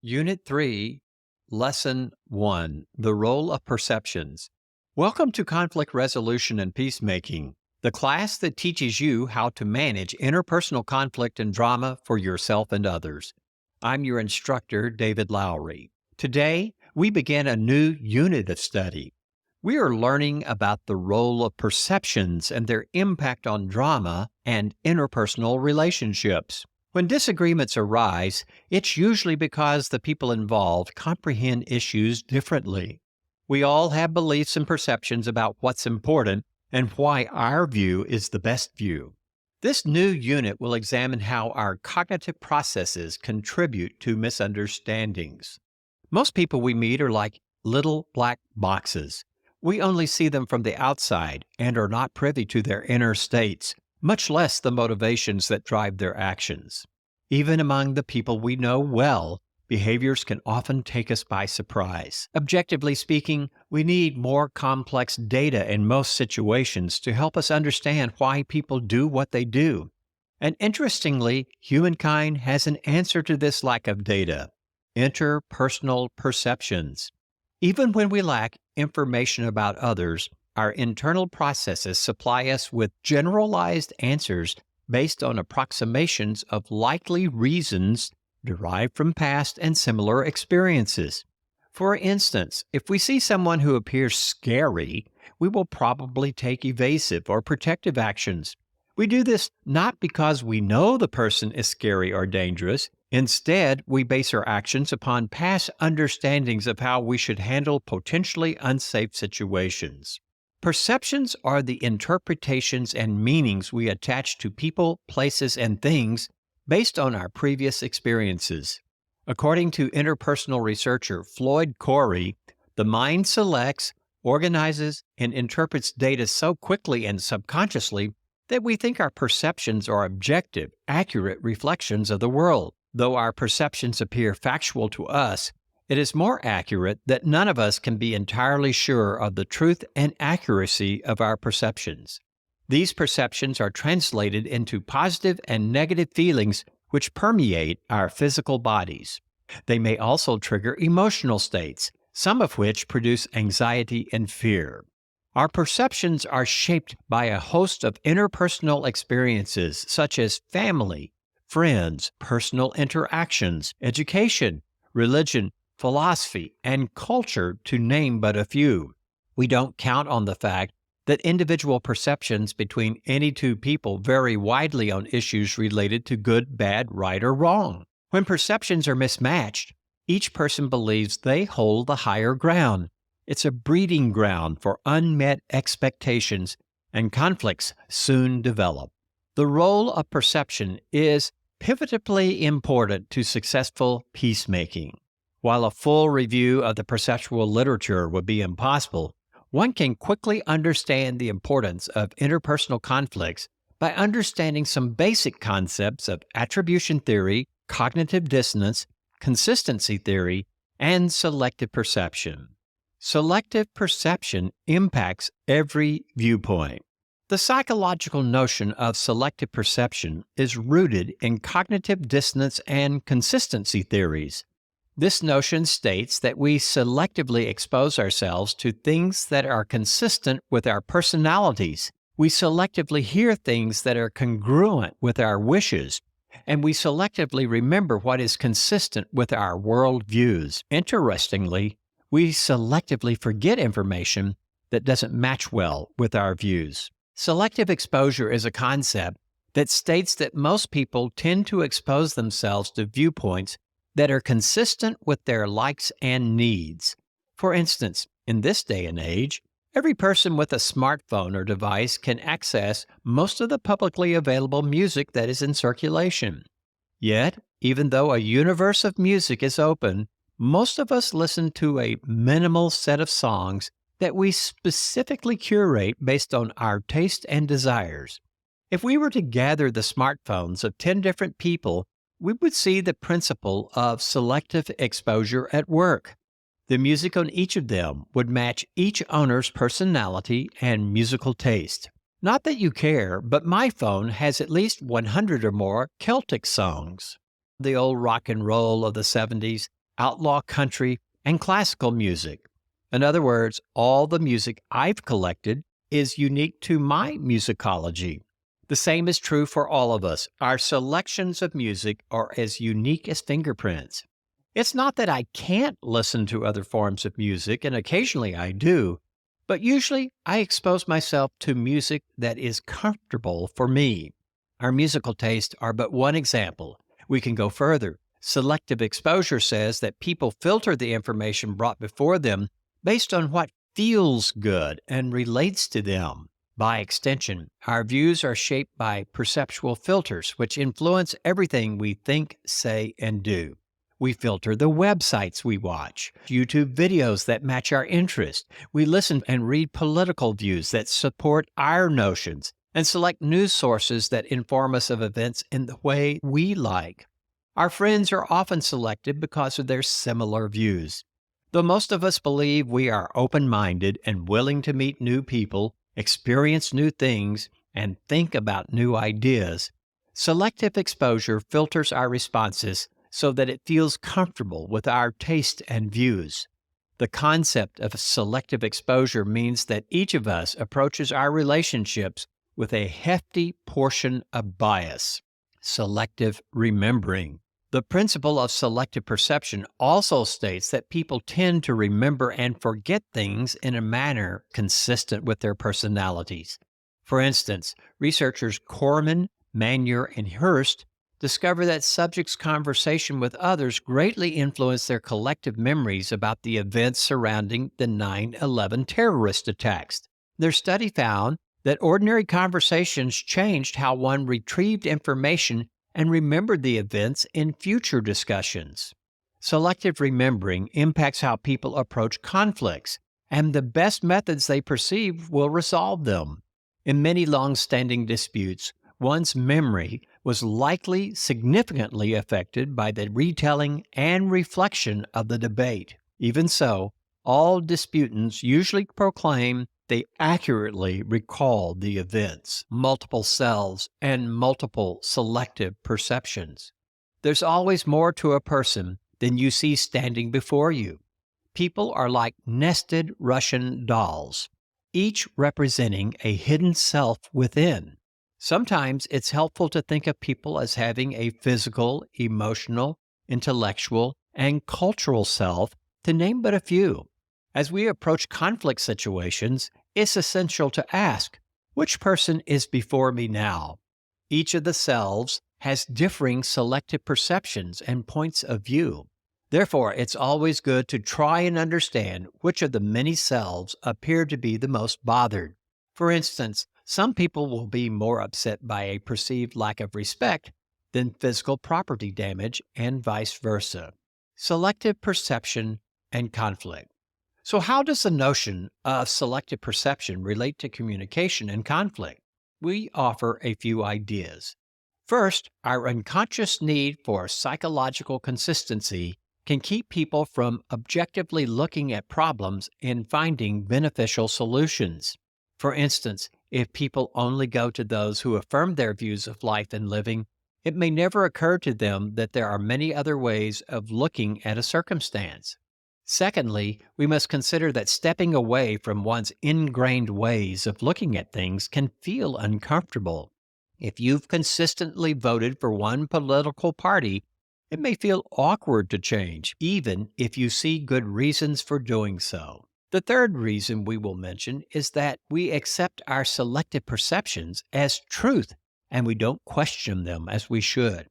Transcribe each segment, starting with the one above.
Unit 3, Lesson 1, The Role of Perceptions. Welcome to Conflict Resolution and Peacemaking, the class that teaches you how to manage interpersonal conflict and drama for yourself and others. I'm your instructor, David Lowry. Today, we begin a new unit of study. We are learning about the role of perceptions and their impact on drama and interpersonal relationships. When disagreements arise, it's usually because the people involved comprehend issues differently. We all have beliefs and perceptions about what's important and why our view is the best view. This new unit will examine how our cognitive processes contribute to misunderstandings. Most people we meet are like little black boxes. We only see them from the outside and are not privy to their inner states, much less the motivations that drive their actions. Even among the people we know well, behaviors can often take us by surprise. Objectively speaking, we need more complex data in most situations to help us understand why people do what they do. And interestingly, humankind has an answer to this lack of data: interpersonal perceptions. Even when we lack information about others, our internal processes supply us with generalized answers based on approximations of likely reasons derived from past and similar experiences. For instance, if we see someone who appears scary, we will probably take evasive or protective actions. We do this not because we know the person is scary or dangerous. Instead, we base our actions upon past understandings of how we should handle potentially unsafe situations. Perceptions are the interpretations and meanings we attach to people, places, and things based on our previous experiences. According to interpersonal researcher Floyd Corey, the mind selects, organizes, and interprets data so quickly and subconsciously that we think our perceptions are objective, accurate reflections of the world. Though our perceptions appear factual to us, it is more accurate that none of us can be entirely sure of the truth and accuracy of our perceptions. These perceptions are translated into positive and negative feelings which permeate our physical bodies. They may also trigger emotional states, some of which produce anxiety and fear. Our perceptions are shaped by a host of interpersonal experiences such as family, friends, personal interactions, education, religion, philosophy, and culture, to name but a few. We don't count on the fact that individual perceptions between any two people vary widely on issues related to good, bad, right, or wrong. When perceptions are mismatched, each person believes they hold the higher ground. It's a breeding ground for unmet expectations, and conflicts soon develop. The role of perception is pivotally important to successful peacemaking. While a full review of the perceptual literature would be impossible, one can quickly understand the importance of interpersonal conflicts by understanding some basic concepts of attribution theory, cognitive dissonance, consistency theory, and selective perception. Selective perception impacts every viewpoint. The psychological notion of selective perception is rooted in cognitive dissonance and consistency theories. This notion states that we selectively expose ourselves to things that are consistent with our personalities. We selectively hear things that are congruent with our wishes, and we selectively remember what is consistent with our worldviews. Interestingly, we selectively forget information that doesn't match well with our views. Selective exposure is a concept that states that most people tend to expose themselves to viewpoints that are consistent with their likes and needs. For instance, in this day and age, every person with a smartphone or device can access most of the publicly available music that is in circulation. Yet, even though a universe of music is open, most of us listen to a minimal set of songs that we specifically curate based on our taste and desires. If we were to gather the smartphones of 10 different people, we would see the principle of selective exposure at work. The music on each of them would match each owner's personality and musical taste. Not that you care, but my phone has at least 100 or more Celtic songs. The old rock and roll of the 70s, outlaw country, and classical music. In other words, all the music I've collected is unique to my musicology. The same is true for all of us. Our selections of music are as unique as fingerprints. It's not that I can't listen to other forms of music, and occasionally I do, but usually I expose myself to music that is comfortable for me. Our musical tastes are but one example. We can go further. Selective exposure says that people filter the information brought before them based on what feels good and relates to them. By extension, our views are shaped by perceptual filters, which influence everything we think, say, and do. We filter the websites we watch, YouTube videos that match our interest. We listen and read political views that support our notions, and select news sources that inform us of events in the way we like. Our friends are often selected because of their similar views. Though most of us believe we are open-minded and willing to meet new people, experience new things, and think about new ideas, selective exposure filters our responses so that it feels comfortable with our taste and views. The concept of selective exposure means that each of us approaches our relationships with a hefty portion of bias. Selective remembering. The principle of selective perception also states that people tend to remember and forget things in a manner consistent with their personalities. For instance, researchers Corman, Manier, and Hurst discover that subjects' conversation with others greatly influence their collective memories about the events surrounding the 9/11 terrorist attacks. Their study found that ordinary conversations changed how one retrieved information and remembered the events in future discussions. Selective remembering impacts how people approach conflicts, and the best methods they perceive will resolve them. In many long-standing disputes, one's memory was likely significantly affected by the retelling and reflection of the debate. Even so, all disputants usually proclaim they accurately recalled the events, multiple selves, and multiple selective perceptions. There's always more to a person than you see standing before you. People are like nested Russian dolls, each representing a hidden self within. Sometimes it's helpful to think of people as having a physical, emotional, intellectual, and cultural self, to name but a few. As we approach conflict situations, it's essential to ask, which person is before me now? Each of the selves has differing selective perceptions and points of view. Therefore, it's always good to try and understand which of the many selves appear to be the most bothered. For instance, some people will be more upset by a perceived lack of respect than physical property damage, and vice versa. Selective perception and conflict. So how does the notion of selective perception relate to communication and conflict? We offer a few ideas. First, our unconscious need for psychological consistency can keep people from objectively looking at problems and finding beneficial solutions. For instance, if people only go to those who affirm their views of life and living, it may never occur to them that there are many other ways of looking at a circumstance. Secondly, we must consider that stepping away from one's ingrained ways of looking at things can feel uncomfortable. If you've consistently voted for one political party, it may feel awkward to change, even if you see good reasons for doing so. The third reason we will mention is that we accept our selective perceptions as truth, and we don't question them as we should.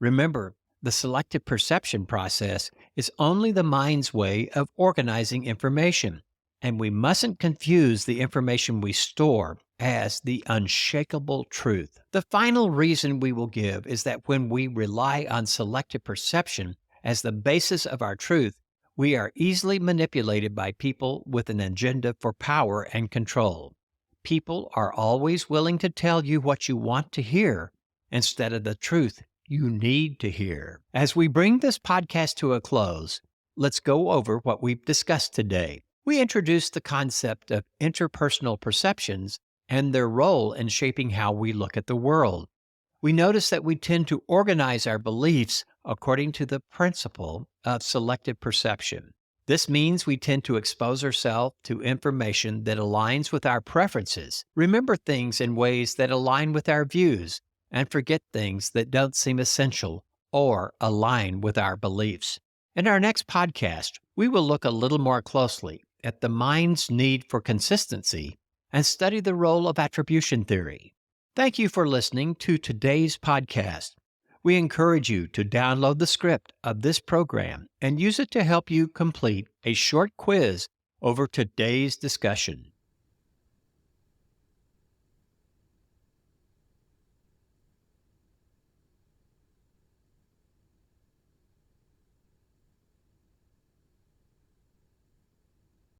Remember, the selective perception process is only the mind's way of organizing information, and we mustn't confuse the information we store as the unshakable truth. The final reason we will give is that when we rely on selective perception as the basis of our truth, we are easily manipulated by people with an agenda for power and control. People are always willing to tell you what you want to hear instead of the truth you need to hear. As we bring this podcast to a close, let's go over what we've discussed today. We introduced the concept of interpersonal perceptions and their role in shaping how we look at the world. we notice that we tend to organize our beliefs according to the principle of selective perception. This means we tend to expose ourselves to information that aligns with our preferences, remember things in ways that align with our views, and forget things that don't seem essential or align with our beliefs. In our next podcast, we will look a little more closely at the mind's need for consistency and study the role of attribution theory. Thank you for listening to today's podcast. We encourage you to download the script of this program and use it to help you complete a short quiz over today's discussion.